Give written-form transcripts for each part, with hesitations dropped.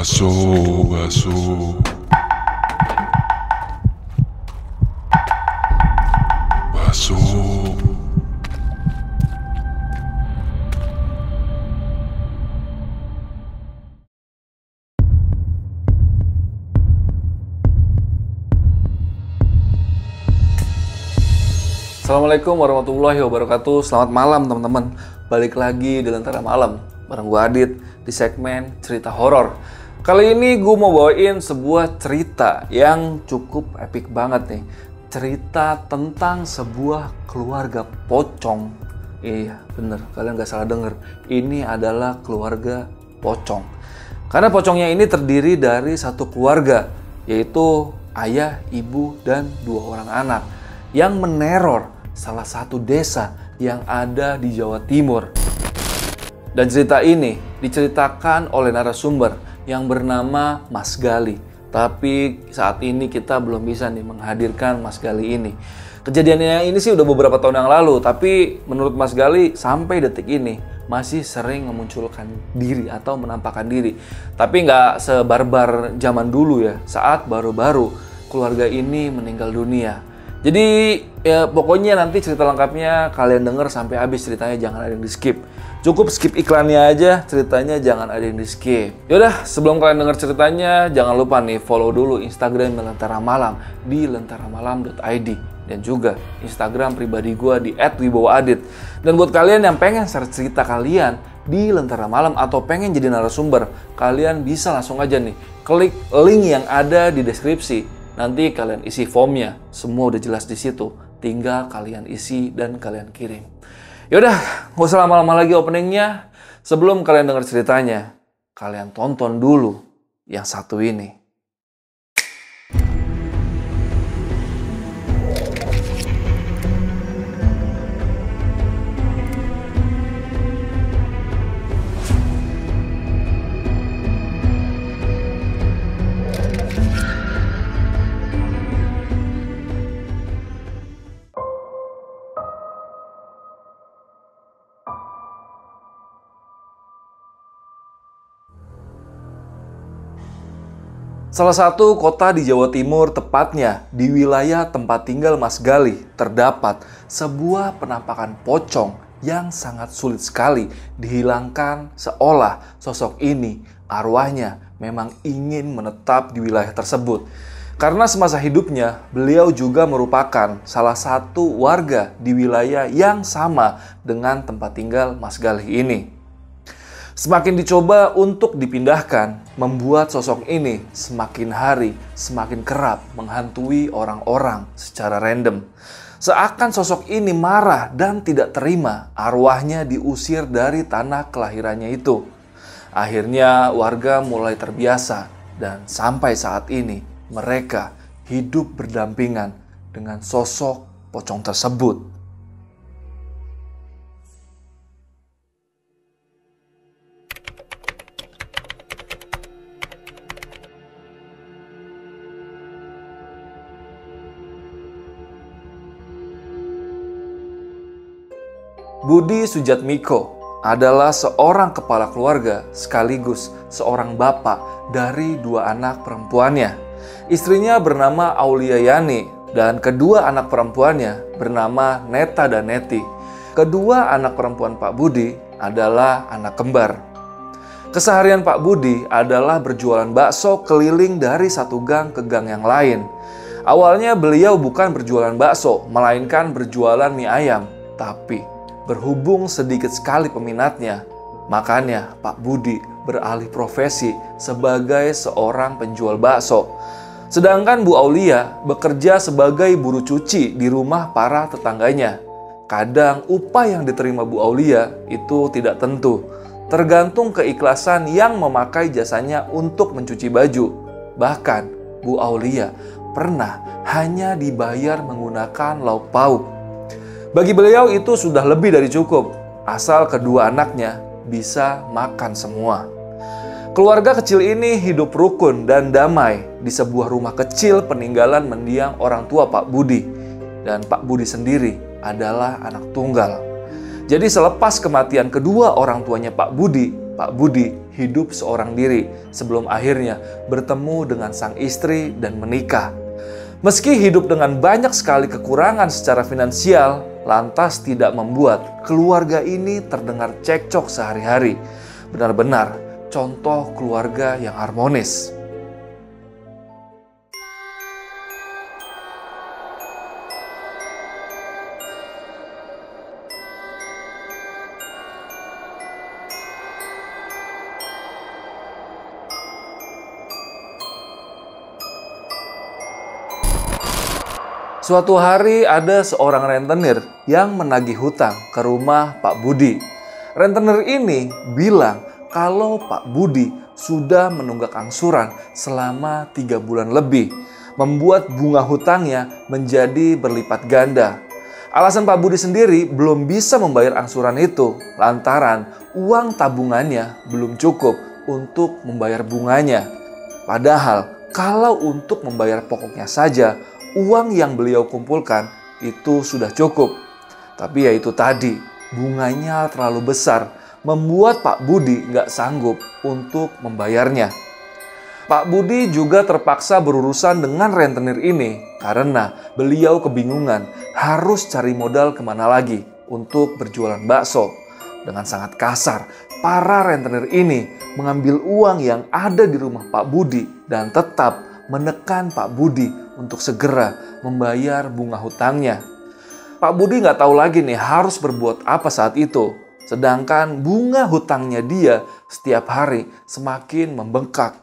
Baso, baso. Baso. Assalamualaikum warahmatullahi wabarakatuh. Selamat malam teman-teman. Balik lagi di Lentera Malam bareng gue Adit di segmen cerita horor. Kali ini gue mau bawain sebuah cerita yang cukup epic banget nih. Cerita tentang sebuah keluarga pocong. Iya bener, kalian gak salah denger. Ini adalah keluarga pocong. Karena pocongnya ini terdiri dari satu keluarga, yaitu ayah, ibu, dan 2 orang anak yang meneror salah satu desa yang ada di Jawa Timur. Dan cerita ini diceritakan oleh narasumber yang bernama Mas Gali. Tapi saat ini kita belum bisa nih menghadirkan Mas Gali ini. Kejadiannya ini sih udah beberapa tahun yang lalu, tapi menurut Mas Gali sampai detik ini masih sering memunculkan diri atau menampakkan diri. Tapi nggak sebarbar zaman dulu ya, saat baru-baru keluarga ini meninggal dunia. Jadi ya pokoknya nanti cerita lengkapnya kalian denger sampai habis, ceritanya jangan ada yang di skip. Cukup skip iklannya aja, ceritanya jangan ada yang di skip. Yaudah, sebelum kalian denger ceritanya jangan lupa nih follow dulu Instagram Lentera Malam di lenteramalam.id dan juga Instagram pribadi gue di @wibowoadit. Dan buat kalian yang pengen share cerita kalian di Lentera Malam atau pengen jadi narasumber, kalian bisa langsung aja nih klik link yang ada di deskripsi. Nanti kalian isi formnya, semua udah jelas di situ. Tinggal kalian isi dan kalian kirim. Yaudah, gak usah lama-lama lagi openingnya. Sebelum kalian dengar ceritanya, kalian tonton dulu yang satu ini. Salah satu kota di Jawa Timur, tepatnya di wilayah tempat tinggal Mas Gali, terdapat sebuah penampakan pocong yang sangat sulit sekali dihilangkan, seolah sosok ini arwahnya memang ingin menetap di wilayah tersebut. Karena semasa hidupnya, beliau juga merupakan salah satu warga di wilayah yang sama dengan tempat tinggal Mas Gali ini. Semakin dicoba untuk dipindahkan, membuat sosok ini semakin hari semakin kerap menghantui orang-orang secara random. Seakan sosok ini marah dan tidak terima arwahnya diusir dari tanah kelahirannya itu. Akhirnya warga mulai terbiasa dan sampai saat ini mereka hidup berdampingan dengan sosok pocong tersebut. Budi Sujatmiko adalah seorang kepala keluarga sekaligus seorang bapak dari 2 anak perempuannya. Istrinya bernama Aulia Yani dan kedua anak perempuannya bernama Neta dan Neti. Kedua anak perempuan Pak Budi adalah anak kembar. Keseharian Pak Budi adalah berjualan bakso keliling dari satu gang ke gang yang lain. Awalnya beliau bukan berjualan bakso, melainkan berjualan mie ayam. Tapi berhubung sedikit sekali peminatnya, makanya Pak Budi beralih profesi sebagai seorang penjual bakso. Sedangkan Bu Aulia bekerja sebagai buruh cuci di rumah para tetangganya. Kadang upah yang diterima Bu Aulia itu tidak tentu, tergantung keikhlasan yang memakai jasanya untuk mencuci baju. Bahkan Bu Aulia pernah hanya dibayar menggunakan lauk pauk. Bagi beliau itu sudah lebih dari cukup, asal kedua anaknya bisa makan semua. Keluarga kecil ini hidup rukun dan damai di sebuah rumah kecil peninggalan mendiang orang tua Pak Budi. Dan Pak Budi sendiri adalah anak tunggal. Jadi selepas kematian kedua orang tuanya Pak Budi, Pak Budi hidup seorang diri sebelum akhirnya bertemu dengan sang istri dan menikah. Meski hidup dengan banyak sekali kekurangan secara finansial, lantas tidak membuat keluarga ini terdengar cekcok sehari-hari. Benar-benar contoh keluarga yang harmonis. Suatu hari ada seorang rentenir yang menagih hutang ke rumah Pak Budi. Rentenir ini bilang kalau Pak Budi sudah menunggak angsuran selama 3 bulan lebih, membuat bunga hutangnya menjadi berlipat ganda. Alasan Pak Budi sendiri belum bisa membayar angsuran itu lantaran uang tabungannya belum cukup untuk membayar bunganya. Padahal kalau untuk membayar pokoknya saja, uang yang beliau kumpulkan itu sudah cukup. Tapi ya itu tadi, bunganya terlalu besar, membuat Pak Budi nggak sanggup untuk membayarnya. Pak Budi juga terpaksa berurusan dengan rentenir ini karena beliau kebingungan harus cari modal kemana lagi untuk berjualan bakso. Dengan sangat kasar, para rentenir ini mengambil uang yang ada di rumah Pak Budi dan tetap menekan Pak Budi untuk segera membayar bunga hutangnya. Pak Budi nggak tahu lagi nih harus berbuat apa saat itu. Sedangkan bunga hutangnya dia setiap hari semakin membengkak.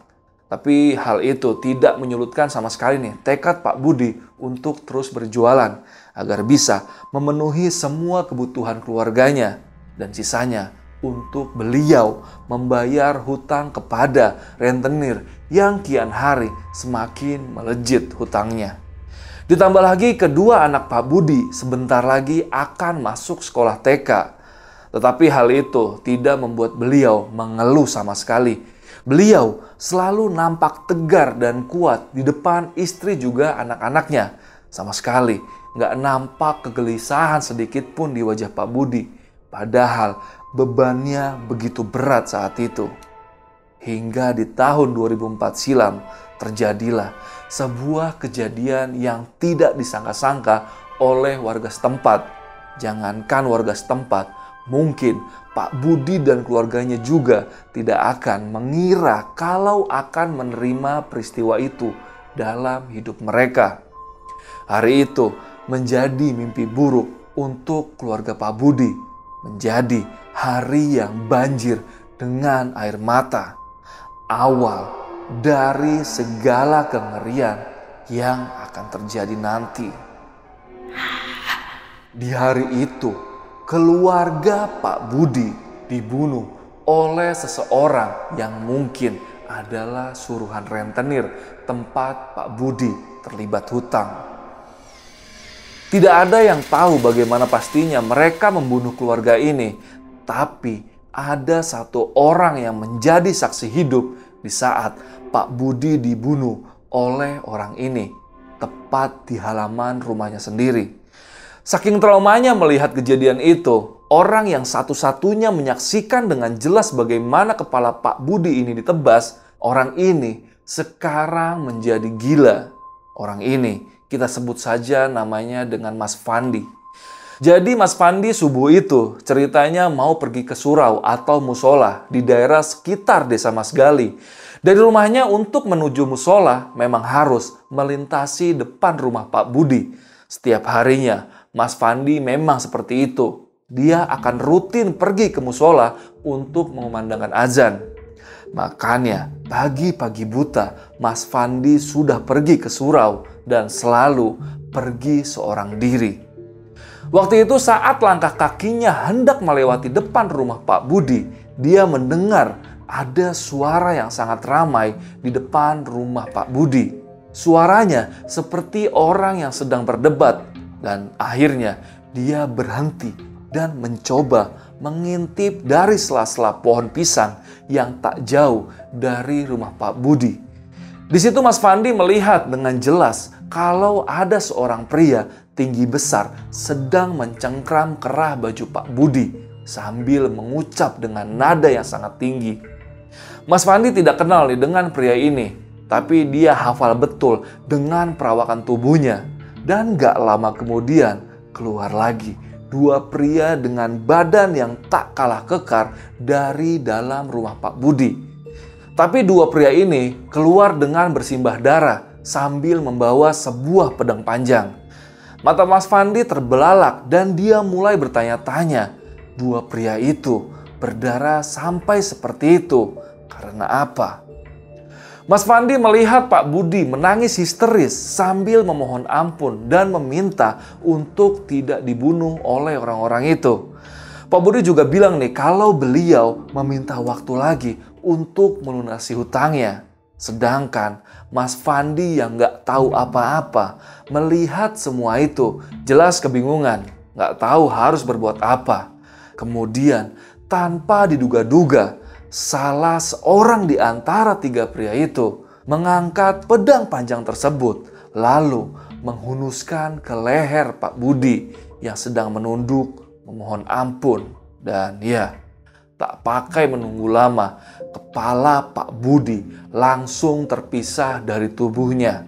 Tapi hal itu tidak menyurutkan sama sekali nih tekad Pak Budi untuk terus berjualan agar bisa memenuhi semua kebutuhan keluarganya dan sisanya untuk beliau membayar hutang kepada rentenir yang kian hari semakin melejit hutangnya. Ditambah lagi kedua anak Pak Budi sebentar lagi akan masuk sekolah TK. Tetapi hal itu tidak membuat beliau mengeluh sama sekali. Beliau selalu nampak tegar dan kuat di depan istri juga anak-anaknya. Sama sekali nggak nampak kegelisahan sedikit pun di wajah Pak Budi. Padahal bebannya begitu berat saat itu. Hingga di tahun 2004 silam terjadilah sebuah kejadian yang tidak disangka-sangka oleh warga setempat. Jangankan warga setempat, mungkin Pak Budi dan keluarganya juga tidak akan mengira kalau akan menerima peristiwa itu dalam hidup mereka. Hari itu menjadi mimpi buruk untuk keluarga Pak Budi. Menjadi hari yang banjir dengan air mata. Awal dari segala kengerian yang akan terjadi nanti. Di hari itu, keluarga Pak Budi dibunuh oleh seseorang yang mungkin adalah suruhan rentenir tempat Pak Budi terlibat hutang. Tidak ada yang tahu bagaimana pastinya mereka membunuh keluarga ini, tapi ada satu orang yang menjadi saksi hidup di saat Pak Budi dibunuh oleh orang ini, tepat di halaman rumahnya sendiri. Saking traumanya melihat kejadian itu, orang yang satu-satunya menyaksikan dengan jelas bagaimana kepala Pak Budi ini ditebas, orang ini sekarang menjadi gila. Orang ini kita sebut saja namanya dengan Mas Fandi. Jadi Mas Fandi subuh itu ceritanya mau pergi ke surau atau musola di daerah sekitar desa Mas Gali. Dari rumahnya untuk menuju musola memang harus melintasi depan rumah Pak Budi. Setiap harinya Mas Fandi memang seperti itu. Dia akan rutin pergi ke musola untuk mengumandangkan azan. Makanya pagi-pagi buta Mas Fandi sudah pergi ke surau dan selalu pergi seorang diri. Waktu itu saat langkah kakinya hendak melewati depan rumah Pak Budi, dia mendengar ada suara yang sangat ramai di depan rumah Pak Budi. Suaranya seperti orang yang sedang berdebat dan akhirnya dia berhenti dan mencoba mengintip dari sela-sela pohon pisang yang tak jauh dari rumah Pak Budi. Di situ Mas Fandi melihat dengan jelas kalau ada seorang pria tinggi besar sedang mencengkram kerah baju Pak Budi sambil mengucap dengan nada yang sangat tinggi. Mas Fandi tidak kenal nih dengan pria ini, tapi dia hafal betul dengan perawakan tubuhnya. Dan gak lama kemudian keluar lagi dua pria dengan badan yang tak kalah kekar dari dalam rumah Pak Budi. Tapi dua pria ini keluar dengan bersimbah darah sambil membawa sebuah pedang panjang. Mata Mas Fandi terbelalak dan dia mulai bertanya-tanya, dua pria itu berdarah sampai seperti itu karena apa? Mas Fandi melihat Pak Budi menangis histeris sambil memohon ampun dan meminta untuk tidak dibunuh oleh orang-orang itu. Pak Budi juga bilang nih kalau beliau meminta waktu lagi untuk melunasi hutangnya. Sedangkan Mas Fandi yang gak tahu apa-apa melihat semua itu jelas kebingungan, gak tahu harus berbuat apa. Kemudian tanpa diduga-duga, salah seorang di antara tiga pria itu mengangkat pedang panjang tersebut lalu menghunuskan ke leher Pak Budi yang sedang menunduk memohon ampun. Dan ya, tak pakai menunggu lama, kepala Pak Budi langsung terpisah dari tubuhnya.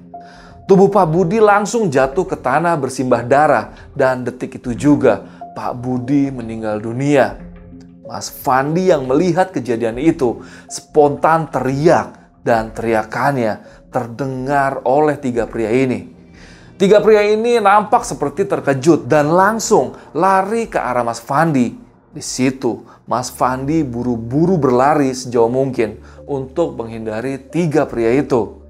Tubuh Pak Budi langsung jatuh ke tanah bersimbah darah dan detik itu juga Pak Budi meninggal dunia. Mas Fandi yang melihat kejadian itu spontan teriak dan teriakannya terdengar oleh tiga pria ini. Tiga pria ini nampak seperti terkejut dan langsung lari ke arah Mas Fandi. Di situ Mas Fandi buru-buru berlari sejauh mungkin untuk menghindari tiga pria itu.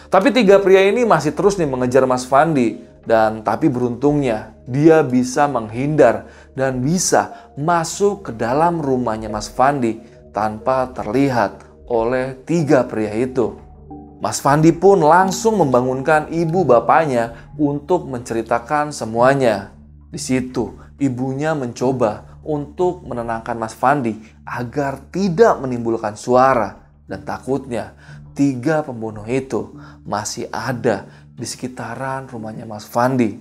Tapi tiga pria ini masih terus nih mengejar Mas Fandi. Dan tapi beruntungnya dia bisa menghindar dan bisa masuk ke dalam rumahnya Mas Fandi tanpa terlihat oleh tiga pria itu. Mas Fandi pun langsung membangunkan ibu bapaknya untuk menceritakan semuanya. Di situ ibunya mencoba untuk menenangkan Mas Fandi agar tidak menimbulkan suara. Dan takutnya tiga pembunuh itu masih ada di sekitaran rumahnya Mas Fandi.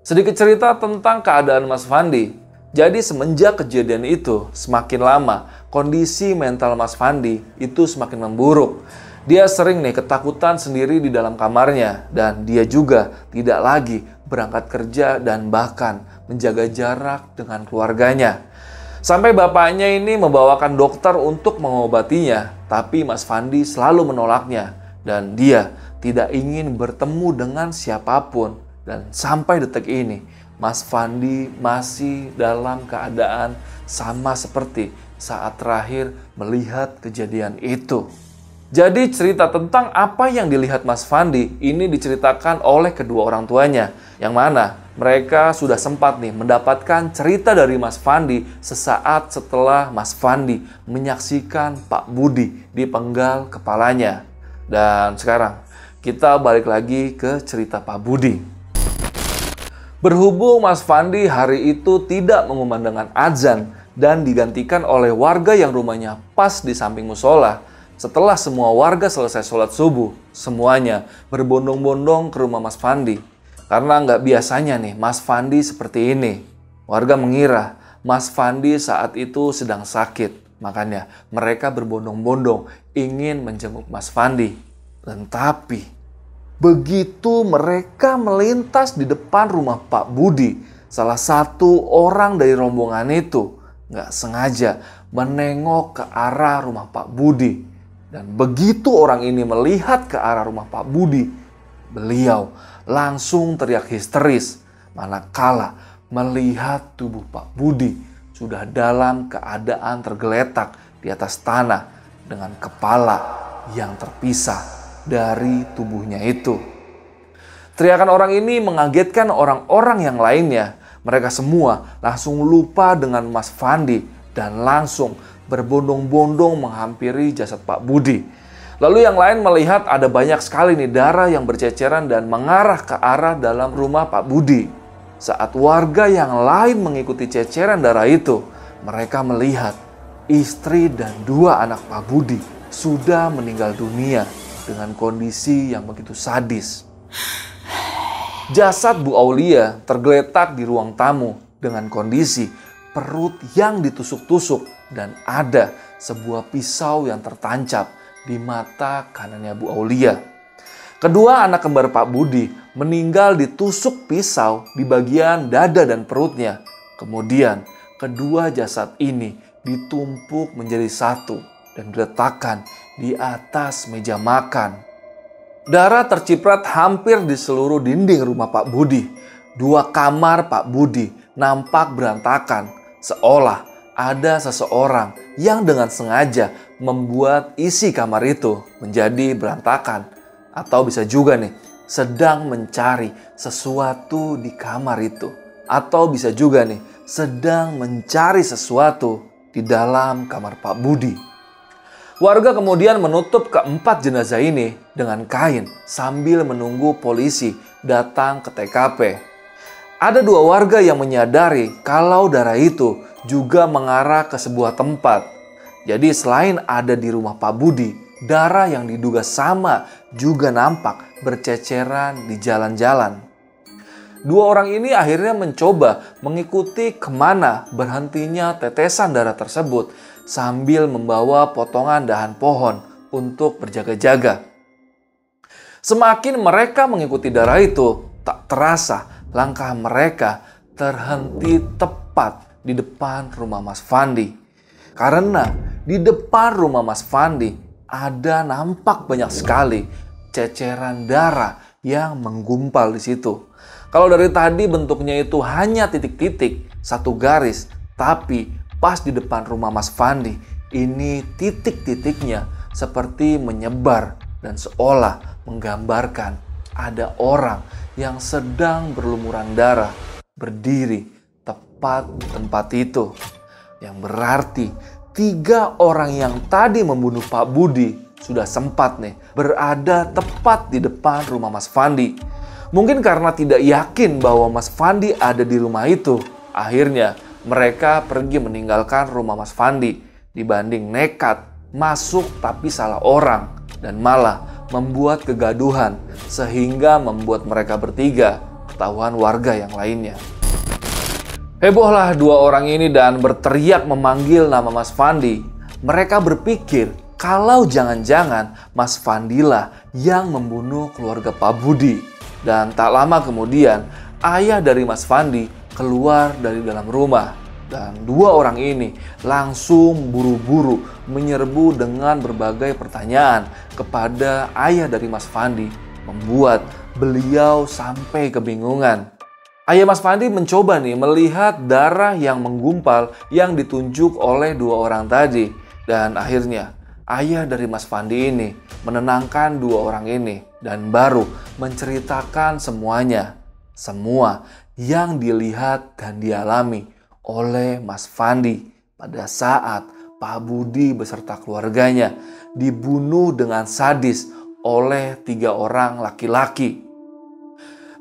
Sedikit cerita tentang keadaan Mas Fandi. Jadi semenjak kejadian itu, semakin lama kondisi mental Mas Fandi itu semakin memburuk. Dia sering nih ketakutan sendiri di dalam kamarnya dan dia juga tidak lagi berangkat kerja dan bahkan menjaga jarak dengan keluarganya. Sampai bapaknya ini membawakan dokter untuk mengobatinya, tapi Mas Fandi selalu menolaknya dan dia tidak ingin bertemu dengan siapapun. Dan sampai detik ini, Mas Fandi masih dalam keadaan sama seperti saat terakhir melihat kejadian itu. Jadi cerita tentang apa yang dilihat Mas Fandi ini diceritakan oleh kedua orang tuanya, yang mana mereka sudah sempat nih mendapatkan cerita dari Mas Fandi sesaat setelah Mas Fandi menyaksikan Pak Budi dipenggal kepalanya. Dan sekarang kita balik lagi ke cerita Pak Budi. Berhubung Mas Fandi hari itu tidak mengumandangkan azan dan digantikan oleh warga yang rumahnya pas di samping musola. Setelah semua warga selesai sholat subuh, semuanya berbondong-bondong ke rumah Mas Fandi. Karena nggak biasanya nih Mas Fandi seperti ini. Warga mengira Mas Fandi saat itu sedang sakit. Makanya mereka berbondong-bondong ingin menjenguk Mas Fandi. Dan tapi begitu mereka melintas di depan rumah Pak Budi, salah satu orang dari rombongan itu nggak sengaja menengok ke arah rumah Pak Budi. Dan begitu orang ini melihat ke arah rumah Pak Budi, beliau langsung teriak histeris manakala melihat tubuh Pak Budi sudah dalam keadaan tergeletak di atas tanah dengan kepala yang terpisah dari tubuhnya itu. Teriakan orang ini mengagetkan orang-orang yang lainnya. Mereka semua langsung lupa dengan Mas Fandi dan langsung berbondong-bondong menghampiri jasad Pak Budi. Lalu yang lain melihat ada banyak sekali nih darah yang berceceran dan mengarah ke arah dalam rumah Pak Budi. Saat warga yang lain mengikuti ceceran darah itu, mereka melihat istri dan 2 anak Pak Budi sudah meninggal dunia dengan kondisi yang begitu sadis. Jasad Bu Aulia tergeletak di ruang tamu dengan kondisi perut yang ditusuk-tusuk dan ada sebuah pisau yang tertancap di mata kanannya Bu Aulia. Kedua anak kembar Pak Budi meninggal ditusuk pisau di bagian dada dan perutnya. Kemudian kedua jasad ini ditumpuk menjadi satu dan diletakkan di atas meja makan. Darah terciprat hampir di seluruh dinding rumah Pak Budi. 2 kamar Pak Budi nampak berantakan, seolah ada seseorang yang dengan sengaja membuat isi kamar itu menjadi berantakan. Atau bisa juga nih, sedang mencari sesuatu di kamar itu. Atau bisa juga nih, sedang mencari sesuatu di dalam kamar Pak Budi. Warga kemudian menutup keempat jenazah ini dengan kain sambil menunggu polisi datang ke TKP. Ada 2 warga yang menyadari kalau darah itu juga mengarah ke sebuah tempat. Jadi selain ada di rumah Pak Budi, darah yang diduga sama juga nampak berceceran di jalan-jalan. 2 orang ini akhirnya mencoba mengikuti kemana berhentinya tetesan darah tersebut sambil membawa potongan dahan pohon untuk berjaga-jaga. Semakin mereka mengikuti darah itu, tak terasa langkah mereka terhenti tepat di depan rumah Mas Fandi. Karena di depan rumah Mas Fandi ada nampak banyak sekali ceceran darah yang menggumpal di situ. Kalau dari tadi bentuknya itu hanya titik-titik, 1 garis, tapi pas di depan rumah Mas Fandi, ini titik-titiknya seperti menyebar dan seolah menggambarkan ada orang yang sedang berlumuran darah berdiri tepat di tempat itu. Yang berarti 3 orang yang tadi membunuh Pak Budi sudah sempat nih berada tepat di depan rumah Mas Fandi. Mungkin karena tidak yakin bahwa Mas Fandi ada di rumah itu, akhirnya mereka pergi meninggalkan rumah Mas Fandi dibanding nekat masuk tapi salah orang dan malah membuat kegaduhan sehingga membuat mereka bertiga ketahuan warga yang lainnya. Hebohlah 2 orang ini dan berteriak memanggil nama Mas Fandi. Mereka berpikir kalau jangan-jangan Mas Fandi lah yang membunuh keluarga Pak Budi. Dan tak lama kemudian ayah dari Mas Fandi keluar dari dalam rumah. Dan 2 orang ini langsung buru-buru menyerbu dengan berbagai pertanyaan kepada ayah dari Mas Fandi, membuat beliau sampai kebingungan. Ayah Mas Fandi mencoba nih melihat darah yang menggumpal yang ditunjuk oleh 2 orang tadi. Dan akhirnya ayah dari Mas Fandi ini menenangkan 2 orang ini dan baru menceritakan semuanya. Semua yang dilihat dan dialami oleh Mas Fandi pada saat Pak Budi beserta keluarganya dibunuh dengan sadis oleh 3 orang laki-laki.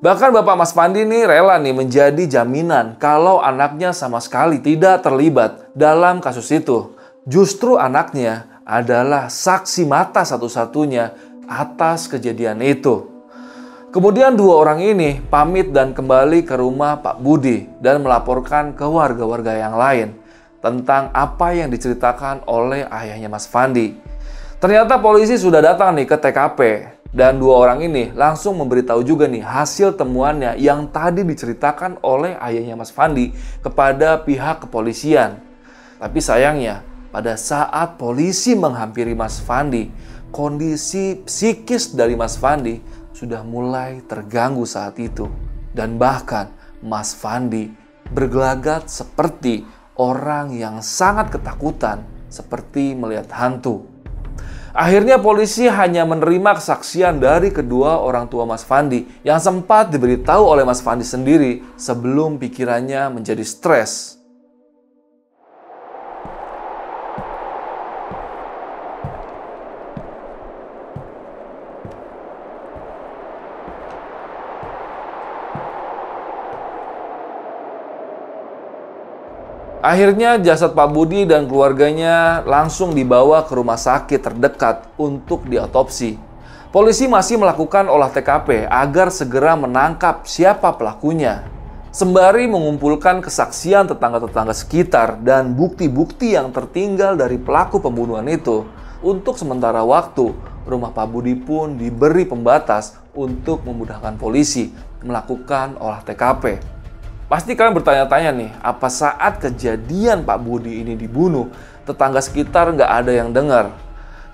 Bahkan Bapak Mas Fandi ini rela nih menjadi jaminan kalau anaknya sama sekali tidak terlibat dalam kasus itu. Justru anaknya adalah saksi mata satu-satunya atas kejadian itu. Kemudian 2 orang ini pamit dan kembali ke rumah Pak Budi dan melaporkan ke warga-warga yang lain tentang apa yang diceritakan oleh ayahnya Mas Fandi. Ternyata polisi sudah datang nih ke TKP dan 2 orang ini langsung memberitahu juga nih hasil temuannya yang tadi diceritakan oleh ayahnya Mas Fandi kepada pihak kepolisian. Tapi sayangnya pada saat polisi menghampiri Mas Fandi, kondisi psikis dari Mas Fandi sudah mulai terganggu saat itu. Dan bahkan Mas Fandi bergelagat seperti orang yang sangat ketakutan, seperti melihat hantu. Akhirnya polisi hanya menerima kesaksian dari kedua orang tua Mas Fandi yang sempat diberitahu oleh Mas Fandi sendiri sebelum pikirannya menjadi stres. Akhirnya jasad Pak Budi dan keluarganya langsung dibawa ke rumah sakit terdekat untuk diotopsi. Polisi masih melakukan olah TKP agar segera menangkap siapa pelakunya, sembari mengumpulkan kesaksian tetangga-tetangga sekitar dan bukti-bukti yang tertinggal dari pelaku pembunuhan itu. Untuk sementara waktu, rumah Pak Budi pun diberi pembatas untuk memudahkan polisi melakukan olah TKP. Pasti kalian bertanya-tanya nih, apa saat kejadian Pak Budi ini dibunuh, tetangga sekitar nggak ada yang dengar?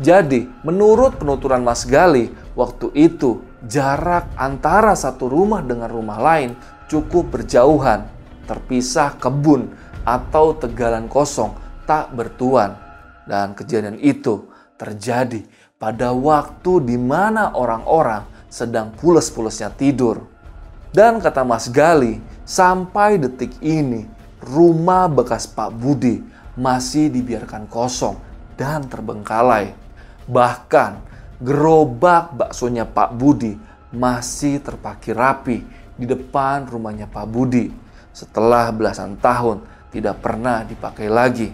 Jadi, menurut penuturan Mas Gali, waktu itu jarak antara satu rumah dengan rumah lain cukup berjauhan, terpisah kebun atau tegalan kosong tak bertuan. Dan kejadian itu terjadi pada waktu di mana orang-orang sedang pules-pulesnya tidur. Dan kata Mas Gali, sampai detik ini rumah bekas Pak Budi masih dibiarkan kosong dan terbengkalai. Bahkan gerobak baksonya Pak Budi masih terparkir rapi di depan rumahnya Pak Budi setelah belasan tahun tidak pernah dipakai lagi.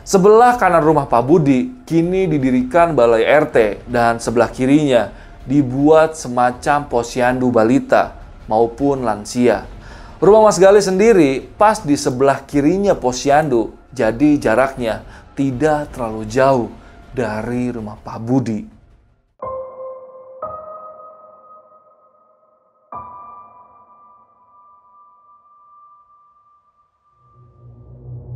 Sebelah kanan rumah Pak Budi kini didirikan balai RT dan sebelah kirinya dibuat semacam posyandu balita maupun lansia. Rumah Mas Gali sendiri pas di sebelah kirinya posyandu, jadi jaraknya tidak terlalu jauh dari rumah Pak Budi.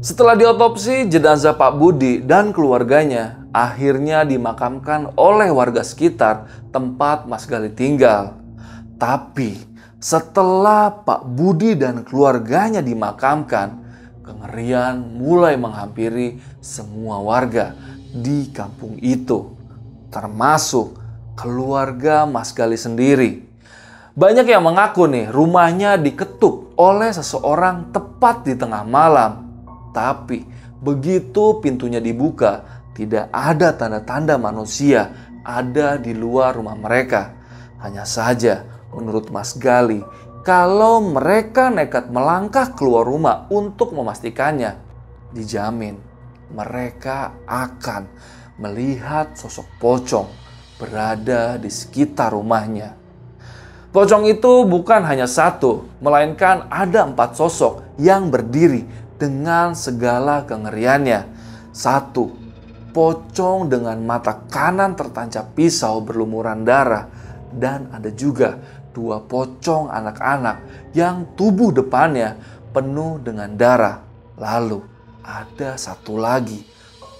Setelah diotopsi, jenazah Pak Budi dan keluarganya akhirnya dimakamkan oleh warga sekitar tempat Mas Gali tinggal. Tapi setelah Pak Budi dan keluarganya dimakamkan, kengerian mulai menghampiri semua warga di kampung itu, termasuk keluarga Mas Gali sendiri. Banyak yang mengaku nih rumahnya diketuk oleh seseorang tepat di tengah malam. Tapi begitu pintunya dibuka, tidak ada tanda-tanda manusia ada di luar rumah mereka. Hanya saja menurut Mas Gali, kalau mereka nekat melangkah keluar rumah untuk memastikannya, dijamin mereka akan melihat sosok pocong berada di sekitar rumahnya. Pocong itu bukan hanya satu, melainkan ada 4 sosok yang berdiri dengan segala kengeriannya. 1. Pocong dengan mata kanan tertancap pisau berlumuran darah. Dan ada juga 2 pocong anak-anak yang tubuh depannya penuh dengan darah. Lalu ada 1 lagi,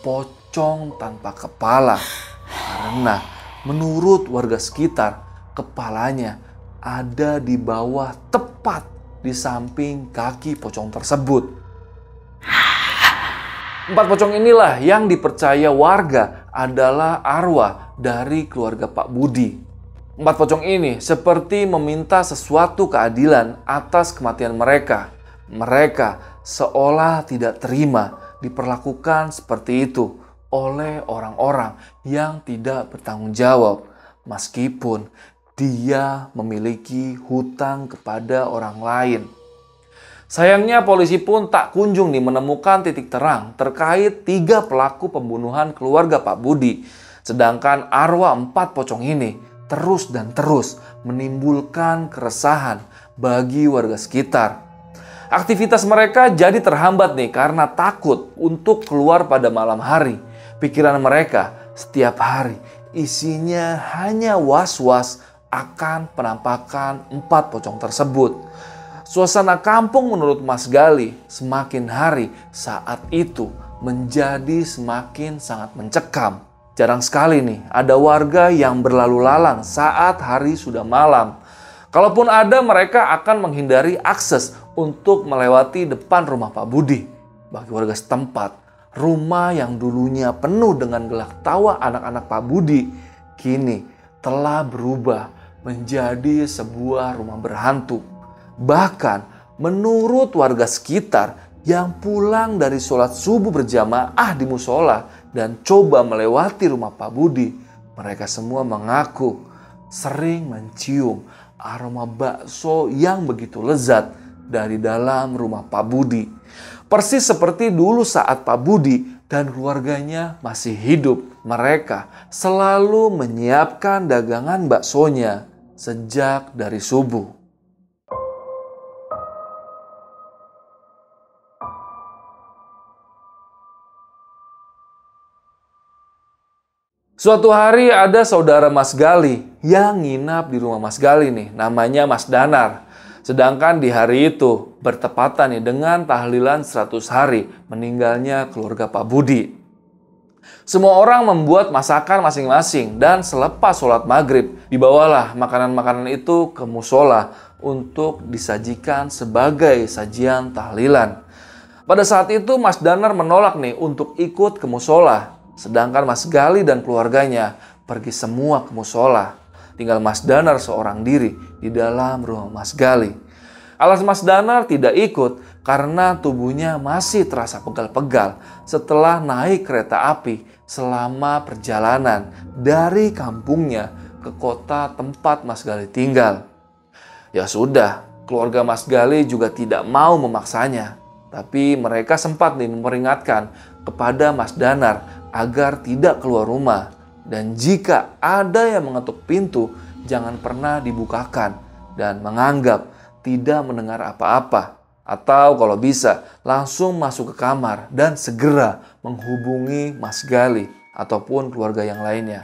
pocong tanpa kepala. Karena menurut warga sekitar, kepalanya ada di bawah tepat di samping kaki pocong tersebut. 4 pocong inilah yang dipercaya warga adalah arwah dari keluarga Pak Budi. 4 pocong ini seperti meminta sesuatu keadilan atas kematian mereka. Mereka seolah tidak terima diperlakukan seperti itu oleh orang-orang yang tidak bertanggung jawab, meskipun dia memiliki hutang kepada orang lain. Sayangnya polisi pun tak kunjung menemukan titik terang terkait 3 pelaku pembunuhan keluarga Pak Budi. Sedangkan arwah 4 pocong ini terus dan terus menimbulkan keresahan bagi warga sekitar. Aktivitas mereka jadi terhambat karena takut untuk keluar pada malam hari. Pikiran mereka setiap hari isinya hanya was-was akan penampakan 4 pocong tersebut. Suasana kampung menurut Mas Gali semakin hari saat itu menjadi semakin sangat mencekam. Jarang sekali ada warga yang berlalu lalang saat hari sudah malam. Kalaupun ada, mereka akan menghindari akses untuk melewati depan rumah Pak Budi. Bagi warga setempat, rumah yang dulunya penuh dengan gelak tawa anak-anak Pak Budi kini telah berubah menjadi sebuah rumah berhantu. Bahkan menurut warga sekitar yang pulang dari sholat subuh berjamaah di musola dan coba melewati rumah Pak Budi, mereka semua mengaku sering mencium aroma bakso yang begitu lezat dari dalam rumah Pak Budi. Persis seperti dulu saat Pak Budi dan keluarganya masih hidup. Mereka selalu menyiapkan dagangan baksonya sejak dari subuh. Suatu hari ada saudara Mas Gali yang nginap di rumah Mas Gali nih, namanya Mas Danar. Sedangkan di hari itu bertepatan nih dengan tahlilan 100 hari meninggalnya keluarga Pak Budi. Semua orang membuat masakan masing-masing dan selepas sholat maghrib dibawalah makanan-makanan itu ke musola untuk disajikan sebagai sajian tahlilan. Pada saat itu Mas Danar menolak nih untuk ikut ke musola. Sedangkan Mas Gali dan keluarganya pergi semua ke musola. Tinggal Mas Danar seorang diri di dalam rumah Mas Gali. Alasan Mas Danar tidak ikut karena tubuhnya masih terasa pegal-pegal setelah naik kereta api selama perjalanan dari kampungnya ke kota tempat Mas Gali tinggal. Ya sudah, keluarga Mas Gali juga tidak mau memaksanya. Tapi mereka sempat nih memperingatkan kepada Mas Danar agar tidak keluar rumah. Dan jika ada yang mengetuk pintu, jangan pernah dibukakan dan menganggap tidak mendengar apa-apa. Atau kalau bisa, langsung masuk ke kamar dan segera menghubungi Mas Gali ataupun keluarga yang lainnya.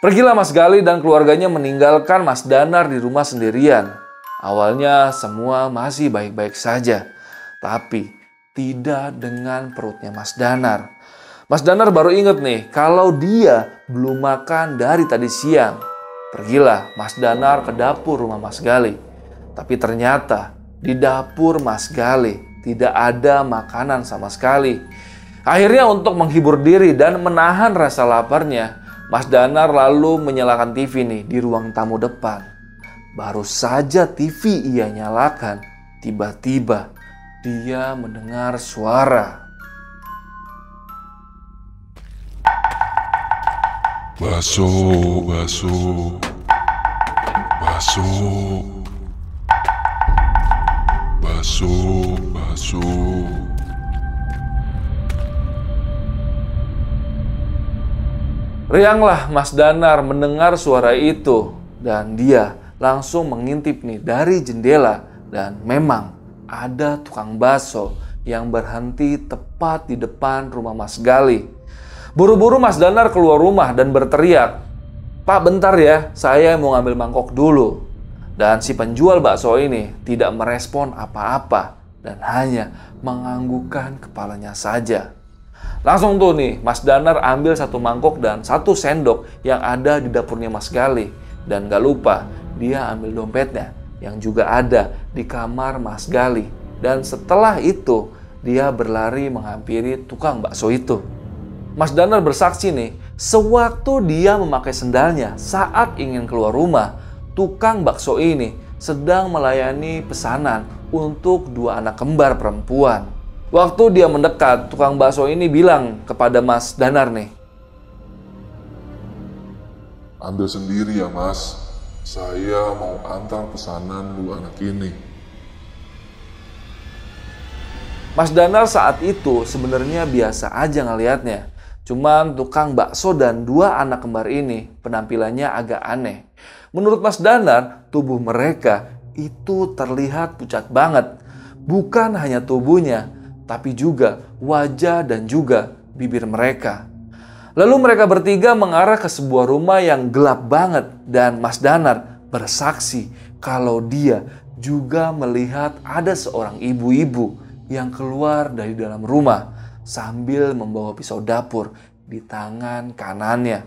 Pergilah Mas Gali dan keluarganya meninggalkan Mas Danar di rumah sendirian. Awalnya semua masih baik-baik saja, tapi tidak dengan perutnya Mas Danar. Mas Danar baru ingat nih kalau dia belum makan dari tadi siang. Pergilah Mas Danar ke dapur rumah Mas Gali. Tapi ternyata di dapur Mas Gali tidak ada makanan sama sekali. Akhirnya untuk menghibur diri dan menahan rasa laparnya, Mas Danar lalu menyalakan TV nih di ruang tamu depan. Baru saja TV ia nyalakan, tiba-tiba dia mendengar suara. Bakso, bakso, bakso, bakso, bakso. Rianglah Mas Danar mendengar suara itu dan dia langsung mengintip nih dari jendela dan memang ada tukang bakso yang berhenti tepat di depan rumah Mas Gali. Buru-buru Mas Danar keluar rumah dan berteriak, "Pak, bentar ya, saya mau ngambil mangkok dulu." Dan si penjual bakso ini tidak merespon apa-apa dan hanya menganggukkan kepalanya saja. Langsung tuh nih, Mas Danar ambil satu mangkok dan satu sendok yang ada di dapurnya Mas Gali. Dan gak lupa, dia ambil dompetnya yang juga ada di kamar Mas Gali. Dan setelah itu, dia berlari menghampiri tukang bakso itu. Mas Danar bersaksi nih, sewaktu dia memakai sendalnya saat ingin keluar rumah, tukang bakso ini sedang melayani pesanan untuk dua anak kembar perempuan. Waktu dia mendekat, tukang bakso ini bilang kepada Mas Danar nih, Ambil sendiri ya mas, saya mau antar pesanan dua anak ini. Mas Danar saat itu sebenarnya biasa aja ngelihatnya. Cuman tukang bakso dan dua anak kembar ini penampilannya agak aneh. Menurut Mas Danar, tubuh mereka itu terlihat pucat banget. Bukan hanya tubuhnya, tapi juga wajah dan juga bibir mereka. Lalu mereka bertiga mengarah ke sebuah rumah yang gelap banget dan Mas Danar bersaksi kalau dia juga melihat ada seorang ibu-ibu yang keluar dari dalam rumah sambil membawa pisau dapur di tangan kanannya.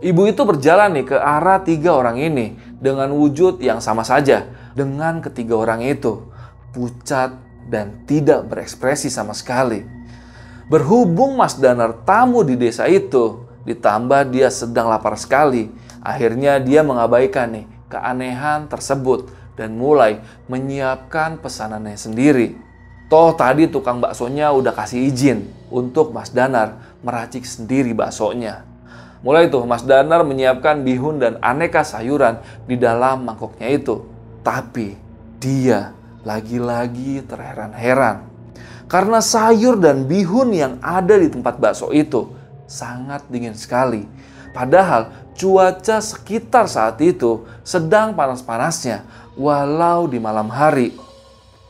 Ibu itu berjalan nih ke arah tiga orang ini dengan wujud yang sama saja dengan ketiga orang itu, pucat dan tidak berekspresi sama sekali. Berhubung Mas Danar tamu di desa itu, ditambah dia sedang lapar sekali, akhirnya dia mengabaikan nih keanehan tersebut dan mulai menyiapkan pesanannya sendiri. Toh tadi tukang baksonya udah kasih izin untuk Mas Danar meracik sendiri baksonya. Mulai tuh Mas Danar menyiapkan bihun dan aneka sayuran di dalam mangkoknya itu. Tapi dia lagi-lagi terheran-heran karena sayur dan bihun yang ada di tempat bakso itu sangat dingin sekali. Padahal cuaca sekitar saat itu sedang panas-panasnya walau di malam hari.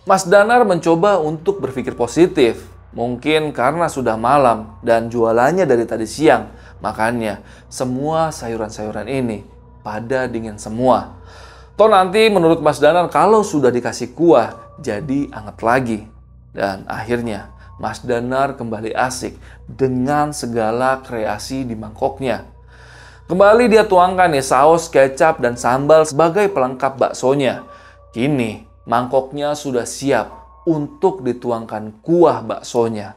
Mas Danar mencoba untuk berpikir positif. Mungkin karena sudah malam dan jualannya dari tadi siang, makanya semua sayuran-sayuran ini pada dingin semua. Toh nanti menurut Mas Danar kalau sudah dikasih kuah jadi anget lagi. Dan akhirnya Mas Danar kembali asik dengan segala kreasi di mangkoknya. Kembali dia tuangkan saus, kecap, dan sambal sebagai pelengkap baksonya. Kini mangkoknya sudah siap untuk dituangkan kuah baksonya.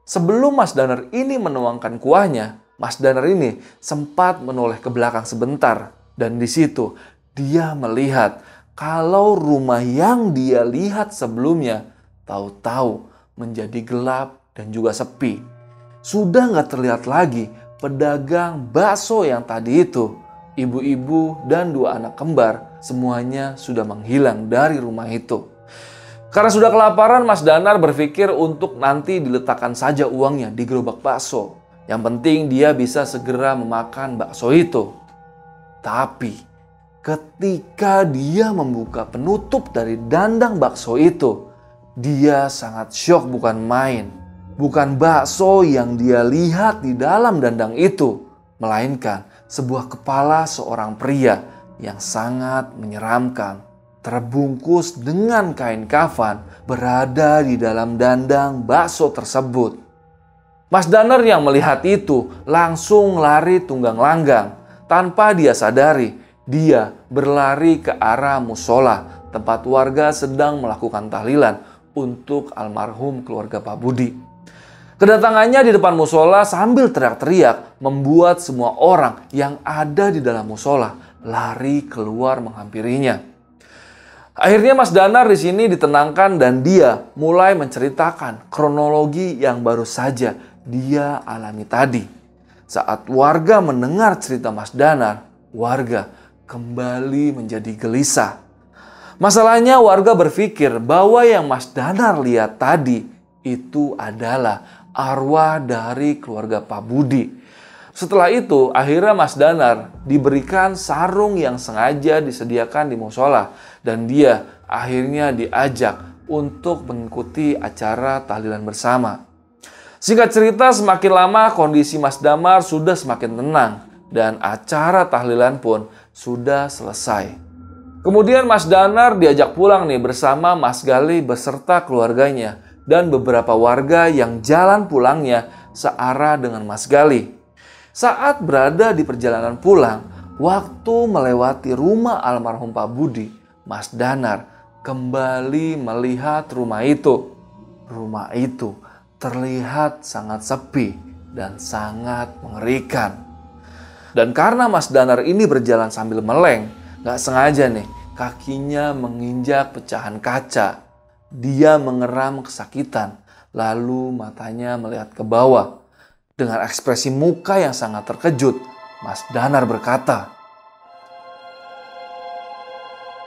Sebelum Mas Danar ini menuangkan kuahnya, Mas Danar ini sempat menoleh ke belakang sebentar. Dan di situ dia melihat kalau rumah yang dia lihat sebelumnya tahu-tahu menjadi gelap dan juga sepi. Sudah nggak terlihat lagi pedagang bakso yang tadi itu. Ibu-ibu dan 2 anak kembar semuanya sudah menghilang dari rumah itu. Karena sudah kelaparan, Mas Danar berpikir untuk nanti diletakkan saja uangnya di gerobak bakso. Yang penting dia bisa segera memakan bakso itu. Tapi ketika dia membuka penutup dari dandang bakso itu, dia sangat syok bukan main. Bukan bakso yang dia lihat di dalam dandang itu, melainkan sebuah kepala seorang pria yang sangat menyeramkan, terbungkus dengan kain kafan, berada di dalam dandang bakso tersebut. Mas Danar yang melihat itu langsung lari tunggang langgang. Tanpa dia sadari, dia berlari ke arah musola tempat warga sedang melakukan tahlilan untuk almarhum keluarga Pak Budi. Kedatangannya di depan musola sambil teriak-teriak membuat semua orang yang ada di dalam musola lari keluar menghampirinya. Akhirnya Mas Danar di sini ditenangkan dan dia mulai menceritakan kronologi yang baru saja dia alami tadi. Saat warga mendengar cerita Mas Danar, warga kembali menjadi gelisah. Masalahnya warga berpikir bahwa yang Mas Danar lihat tadi itu adalah arwah dari keluarga Pak Budi. Setelah itu, akhirnya Mas Danar diberikan sarung yang sengaja disediakan di musola dan dia akhirnya diajak untuk mengikuti acara tahlilan bersama. Singkat cerita, semakin lama kondisi Mas Danar sudah semakin tenang dan acara tahlilan pun sudah selesai. Kemudian Mas Danar diajak pulang nih bersama Mas Gali beserta keluarganya dan beberapa warga yang jalan pulangnya searah dengan Mas Gali. Saat berada di perjalanan pulang, waktu melewati rumah almarhum Pak Budi, Mas Danar kembali melihat rumah itu. Rumah itu terlihat sangat sepi dan sangat mengerikan. Dan karena Mas Danar ini berjalan sambil meleng, gak sengaja nih kakinya menginjak pecahan kaca. Dia mengeram kesakitan, lalu matanya melihat ke bawah. Dengan ekspresi muka yang sangat terkejut, Mas Danar berkata,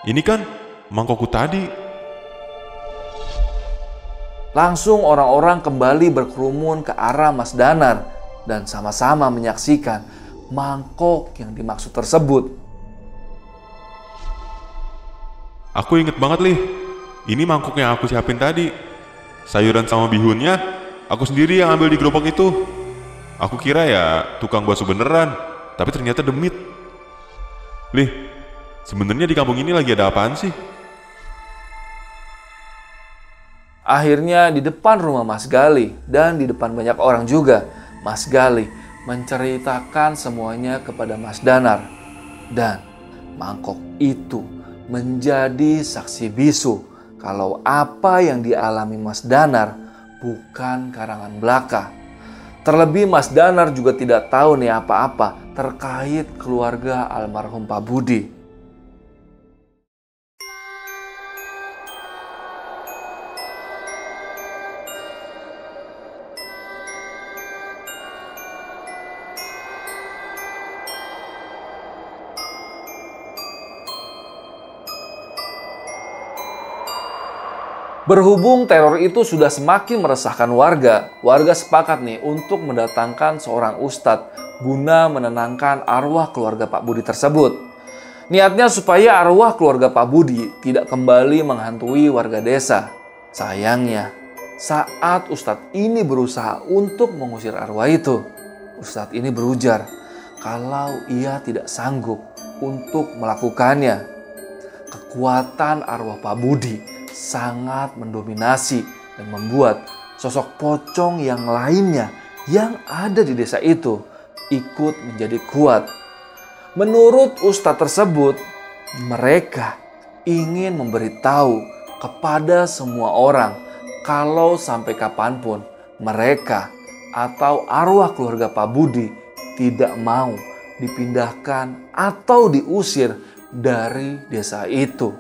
"Ini kan mangkokku tadi." Langsung orang-orang kembali berkerumun ke arah Mas Danar dan sama-sama menyaksikan mangkok yang dimaksud tersebut. "Aku inget banget, Lih. Ini mangkok yang aku siapin tadi. Sayuran sama bihunnya aku sendiri yang ambil di gerobak itu. Aku kira ya tukang bakso beneran, tapi ternyata demit. Lih, sebenarnya di kampung ini lagi ada apaan sih?" Akhirnya di depan rumah Mas Gali dan di depan banyak orang juga, Mas Gali menceritakan semuanya kepada Mas Danar. Dan mangkok itu menjadi saksi bisu kalau apa yang dialami Mas Danar bukan karangan belaka. Terlebih Mas Danar juga tidak tahu nih apa-apa terkait keluarga almarhum Pak Budi. Berhubung teror itu sudah semakin meresahkan warga sepakat nih untuk mendatangkan seorang ustadz guna menenangkan arwah keluarga Pak Budi tersebut. Niatnya supaya arwah keluarga Pak Budi tidak kembali menghantui warga desa. Sayangnya, saat ustadz ini berusaha untuk mengusir arwah itu, ustadz ini berujar kalau ia tidak sanggup untuk melakukannya. Kekuatan arwah Pak Budi sangat mendominasi dan membuat sosok pocong yang lainnya yang ada di desa itu ikut menjadi kuat. Menurut ustadz tersebut, mereka ingin memberitahu kepada semua orang kalau sampai kapanpun mereka atau arwah keluarga Pak Budi tidak mau dipindahkan atau diusir dari desa itu.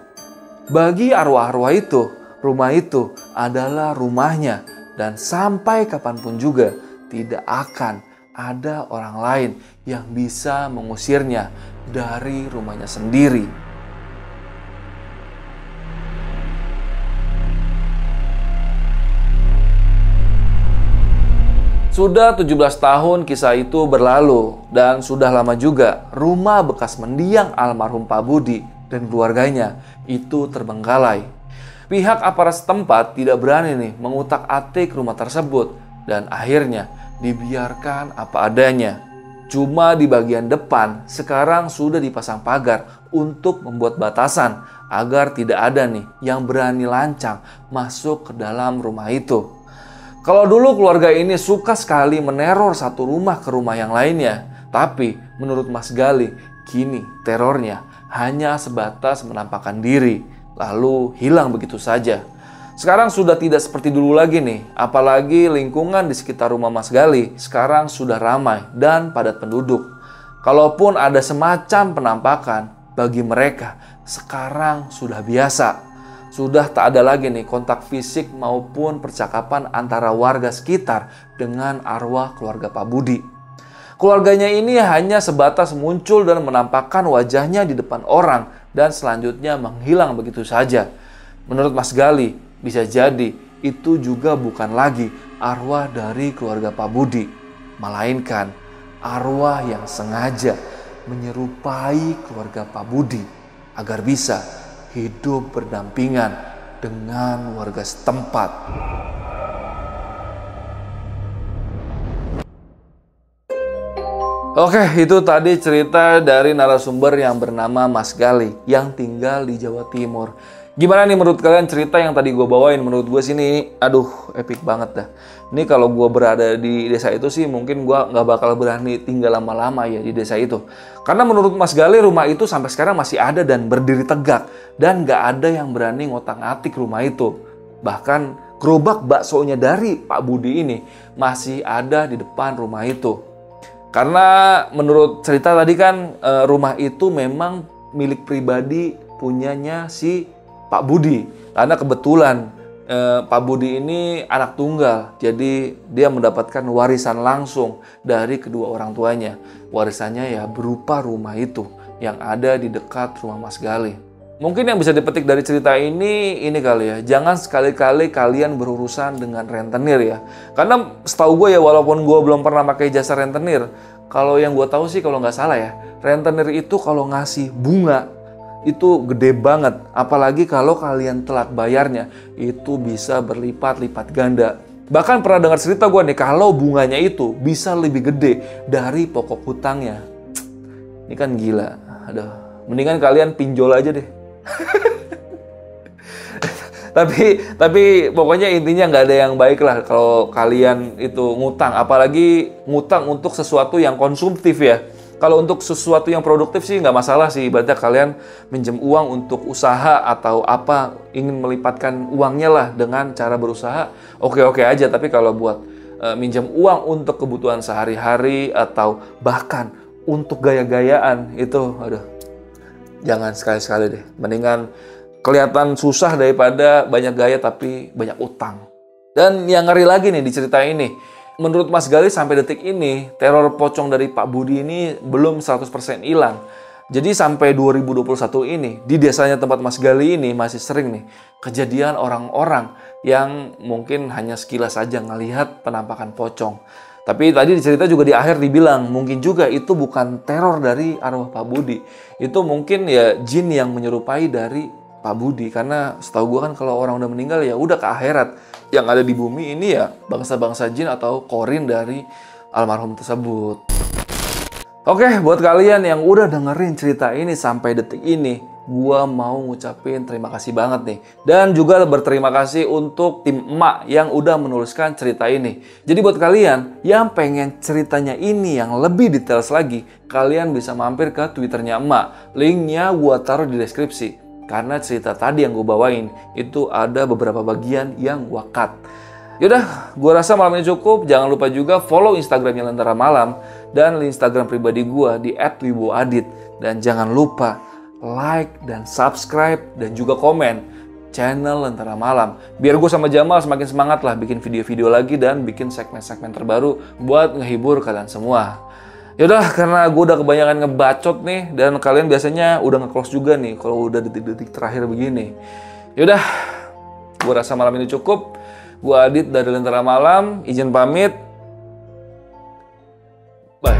Bagi arwah-arwah itu, rumah itu adalah rumahnya dan sampai kapanpun juga tidak akan ada orang lain yang bisa mengusirnya dari rumahnya sendiri. Sudah 17 tahun kisah itu berlalu dan sudah lama juga rumah bekas mendiang almarhum Pak Budi dan keluarganya itu terbengkalai. Pihak aparat setempat tidak berani nih mengutak-atik rumah tersebut dan akhirnya dibiarkan apa adanya. Cuma di bagian depan sekarang sudah dipasang pagar untuk membuat batasan agar tidak ada nih yang berani lancang masuk ke dalam rumah itu. Kalau dulu keluarga ini suka sekali meneror satu rumah ke rumah yang lainnya, tapi menurut Mas Gali, kini terornya hanya sebatas menampakkan diri, lalu hilang begitu saja. Sekarang sudah tidak seperti dulu lagi nih, apalagi lingkungan di sekitar rumah Mas Gali sekarang sudah ramai dan padat penduduk. Kalaupun ada semacam penampakan, bagi mereka sekarang sudah biasa. Sudah tak ada lagi nih kontak fisik maupun percakapan antara warga sekitar dengan arwah keluarga Pak Budi. Keluarganya ini hanya sebatas muncul dan menampakkan wajahnya di depan orang dan selanjutnya menghilang begitu saja. Menurut Mas Gali, bisa jadi itu juga bukan lagi arwah dari keluarga Pak Budi, melainkan arwah yang sengaja menyerupai keluarga Pak Budi agar bisa hidup berdampingan dengan warga setempat. Oke, itu tadi cerita dari narasumber yang bernama Mas Gali yang tinggal di Jawa Timur. Gimana nih menurut kalian cerita yang tadi gue bawain? Menurut gue sih ini, aduh, epic banget dah. Ini kalau gue berada di desa itu sih mungkin gue nggak bakal berani tinggal lama-lama ya di desa itu. Karena menurut Mas Gali rumah itu sampai sekarang masih ada dan berdiri tegak. Dan nggak ada yang berani ngotak-ngatik rumah itu. Bahkan gerobak baksonya dari Pak Budi ini masih ada di depan rumah itu. Karena menurut cerita tadi kan rumah itu memang milik pribadi punyanya si Pak Budi. Karena kebetulan Pak Budi ini anak tunggal, jadi dia mendapatkan warisan langsung dari kedua orang tuanya. Warisannya ya berupa rumah itu yang ada di dekat rumah Mas Gali. Mungkin yang bisa dipetik dari cerita ini kali ya, jangan sekali-kali kalian berurusan dengan rentenir ya. Karena setahu gue ya, walaupun gue belum pernah pakai jasa rentenir, kalau yang gue tahu sih kalau nggak salah ya, rentenir itu kalau ngasih bunga itu gede banget. Apalagi kalau kalian telat bayarnya, itu bisa berlipat-lipat ganda. Bahkan pernah dengar cerita gue nih, kalau bunganya itu bisa lebih gede dari pokok hutangnya. Ini kan gila. Aduh, mendingan kalian pinjol aja deh. tapi pokoknya intinya nggak ada yang baik lah kalau kalian itu ngutang, apalagi ngutang untuk sesuatu yang konsumtif ya. Kalau untuk sesuatu yang produktif sih nggak masalah sih, ibaratnya kalian minjem uang untuk usaha atau apa, ingin melipatkan uangnya lah dengan cara berusaha, oke-oke aja. Tapi kalau buat minjem uang untuk kebutuhan sehari-hari atau bahkan untuk gaya-gayaan itu, aduh, jangan sekali-sekali deh. Mendingan kelihatan susah daripada banyak gaya tapi banyak utang. Dan yang ngeri lagi nih di cerita ini, menurut Mas Gali sampai detik ini teror pocong dari Pak Budi ini belum 100% hilang. Jadi sampai 2021 ini, di desanya tempat Mas Gali ini masih sering nih kejadian orang-orang yang mungkin hanya sekilas saja ngelihat penampakan pocong. Tapi tadi di cerita juga di akhir dibilang, mungkin juga itu bukan teror dari arwah Pak Budi. Itu mungkin ya jin yang menyerupai dari Pak Budi. Karena setahu gue kan kalau orang udah meninggal ya udah ke akhirat. Yang ada di bumi ini ya bangsa-bangsa jin atau korin dari almarhum tersebut. Oke, buat kalian yang udah dengerin cerita ini sampai detik ini, gua mau ngucapin terima kasih banget nih. Dan juga berterima kasih untuk tim emak yang udah menuliskan cerita ini. Jadi buat kalian yang pengen ceritanya ini yang lebih details lagi, kalian bisa mampir ke Twitternya emak. Linknya gua taruh di deskripsi. Karena cerita tadi yang gua bawain, itu ada beberapa bagian yang gua cut. Yaudah, gue rasa malam ini cukup. Jangan lupa juga follow Instagramnya Lentera Malam dan Instagram pribadi gue di @wiboadit. Dan jangan lupa like dan subscribe dan juga komen channel Lentera Malam. Biar gue sama Jamal semakin semangat lah bikin video-video lagi dan bikin segmen-segmen terbaru buat ngehibur kalian semua. Yaudah, karena gue udah kebanyakan ngebacot nih dan kalian biasanya udah nge-close juga nih kalau udah detik-detik terakhir begini. Yaudah, gue rasa malam ini cukup. Gua Adit dari Lentera Malam, izin pamit. Bye.